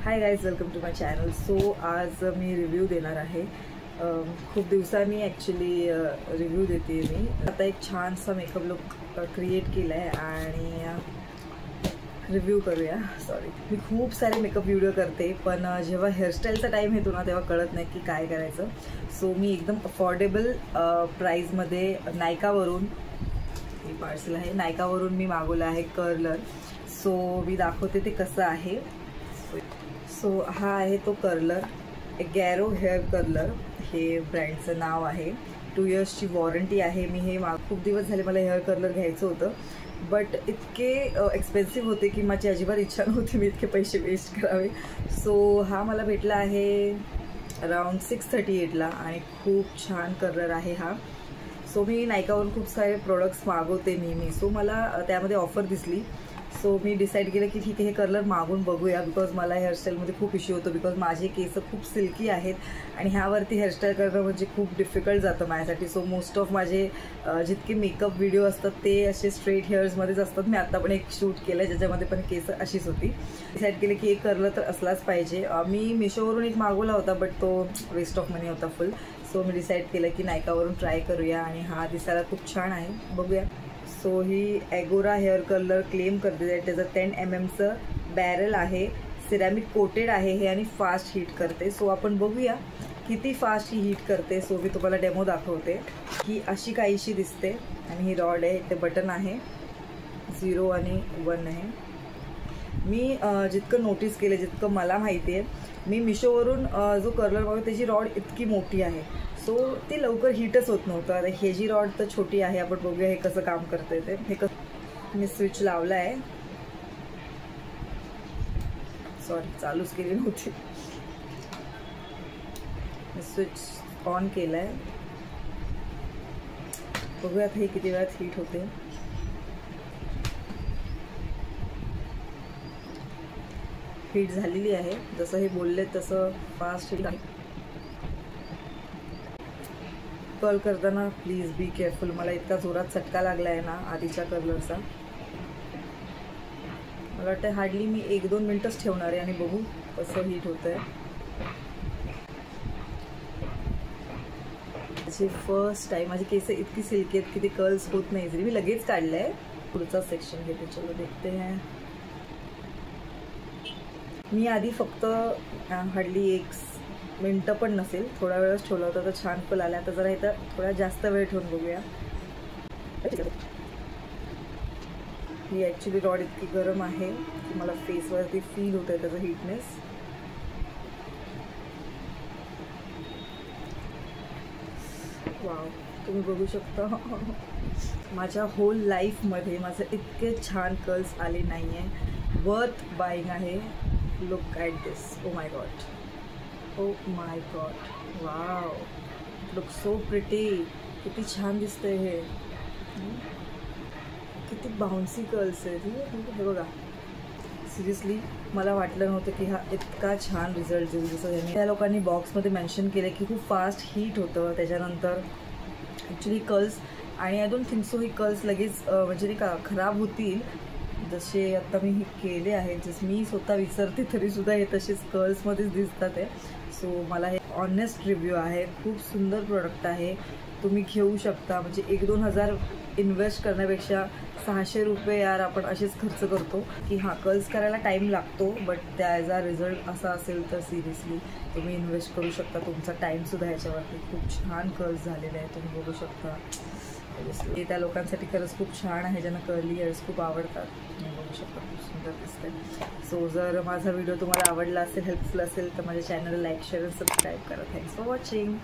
High guys, welcome to my channel. So आज मी review देणार आहे. खूप दिवसांनी ॲक्च्युली रिव्ह्यू देते मी. आता एक छानसा मेकअप लुक क्रिएट केला आहे आणि रिव्ह्यू करूया. सॉरी, मी खूप सारे मेकअप व्हिडिओ करते, पण जेव्हा हेअरस्टाईलचा टाईम येतो ना तेव्हा कळत नाही की काय करायचं. सो मी एकदम अफोर्डेबल प्राईजमध्ये नायकावरून, हे पार्सल आहे, नायकावरून मी मागवलं आहे कर्लर. सो मी दाखवते ते कसं आहे. सो हा आहे तो कर्लर, गॅरो हेअर कर्लर हे ब्रँडचं नाव आहे. 2 इयर्सची वॉरंटी आहे. मी हे खूप दिवस झाले मला हेअर कर्लर घ्यायचं होतं, बट इतके एक्सपेन्सिव्ह होते की माझी अजिबात इच्छा नव्हती मी इतके पैसे वेस्ट करावे. सो हा मला भेटला आहे अराउंड 638ला आणि खूप छान कर्लर आहे हा. सो मी नायकावरून खूप सारे प्रोडक्ट्स मागवते नेहमी. सो मला त्यामध्ये ऑफर दिसली. सो मी डिसाईड केलं की ठीक आहे, हे कर्लर मागून बघूया. बिकॉज मला हेअरस्टाईलमध्ये खूप इश्यू होतो, बिकॉज माझे केस खूप सिल्की आहेत आणि ह्यावरती हेअरस्टाईल करणं म्हणजे खूप डिफिकल्ट जातं माझ्यासाठी. सो मोस्ट ऑफ माझे जितके मेकअप व्हिडिओ असतात ते असे स्ट्रेट हेअर्समध्येच असतात. मी आता पण एक शूट केलं आहे ज्याच्यामध्ये पण केस अशीच होती. डिसाईड केलं की एक कर्लर तर असलाच पाहिजे. मी मिशोवरून एक मागवला होता, बट तो वेस्ट ऑफ मनी होता फुल. सो मी डिसाईड केलं की नायकावरून ट्राय करूया आणि हा दिसायला खूप छान आहे, बघूया. सो ही ॲगोरा हेअर कर्लर क्लेम करते. त्याचं 10 mm बॅरल आहे, सिरॅमिक कोटेड आहे हे आणि फास्ट हीट करते. सो आपण बघूया किती फास्ट ही हीट करते. सो मी तुम्हाला डेमो दाखवते. ही अशी काहीशी दिसते आणि ही रॉड आहे, ते बटन आहे, 0 आणि 1 आहे. मी जितकं नोटीस केलं, जितकं मला माहिती आहे, मी मिशोवरून जो कर्लर बघतो त्याची रॉड इतकी मोठी आहे. सो ती लवकर हीटच होत नव्हतं. आता हे जी रॉड तर छोटी आहे. आपण बघूया हे कसं काम करते ते. हे कसं मी स्विच लावला आहे, सॉरी चालूच केली नव्हती. मी स्विच ऑन केलं आहे, बघूयात हे किती वेळात हीट होते. हीट झालेली आहे, जसं हे बोलले तसं फास्ट हीट आहे. कर्ल करताना प्लीज बी केअरफुल. मला इतका जोरात चटका लागला आहे ना आधीच्या कर्लरचा. मला वाटतं हार्डली मी 1-2 मिनटंच ठेवणार आहे आणि बघू कसं हीट होतं आहे. माझी फर्स्ट टाईम, माझी केस इतकी सिल्की आहेत की ते कर्ल्स होत नाही जरी. मी लगेच काढलं आहे. पुढचा सेक्शन घेते, चलो देखते हैं. मी आधी फक्त हार्डली 1 मिनटं पण नसेल, थोडा वेळच ठेवला होता, तर छान कल आला. आता जरा इथं थोडा जास्त वेळ ठेवून बघूया. ही ॲक्च्युली रॉड इतकी गरम आहे की मला फेसवरती फील होतं आहे त्याचं हीटनेस. वाव, तुम्ही बघू शकता. माझ्या होल लाईफमध्ये माझं इतके छान कर्ल्स आले नाही आहे. वर्थ बाईंग आहे. Look at this. Oh my God, oh my God, wow, look so pretty. किती छान दिसतंय हे. किती बाउन्सी कर्ल्स आहेत. हे बघा, सिरियसली मला वाटलं नव्हतं की हा इतका छान रिझल्ट देईल. जसं त्या लोकांनी बॉक्समध्ये मेन्शन केलं की खूप फास्ट हीट होतं. त्याच्यानंतर ॲक्च्युली कर्ल्स, आणि I don't think so he curls लगेच म्हणजे नाही का खराब होतील. जसे आता मी हे केले आहेत, जसं मी स्वतः विसरते तरीसुद्धा हे तसेच कर्ल्समध्येच दिसतात आहे. सो मला हे ऑनेस्ट रिव्ह्यू आहे. खूप सुंदर प्रोडक्ट आहे, तुम्ही घेऊ शकता. म्हणजे 1-2 हजार इन्व्हेस्ट करण्यापेक्षा 600 रुपये यार आपण असेच खर्च करतो की हां कर्ल्स करायला टाईम लागतो, बट त्याचा रिझल्ट असा असेल तर सिरियसली तुम्ही इन्व्हेस्ट करू शकता तुमचा टाईमसुद्धा ह्याच्यावरती. खूप छान कर्ल्स झालेले आहेत, तुम्ही बघू शकता. ते त्या लोकांसाठी खरंच खूप छान आहे ज्यांना कर्ली हेअर्स खूप आवडतात. तुम्ही बघू शकता, खूप सुंदर दिसते. सो जर माझा व्हिडिओ तुम्हाला आवडला असेल, हेल्पफुल असेल, तर माझ्या चॅनलला लाईक, शेअर आणि सबस्क्राईब करा. Thanks for watching.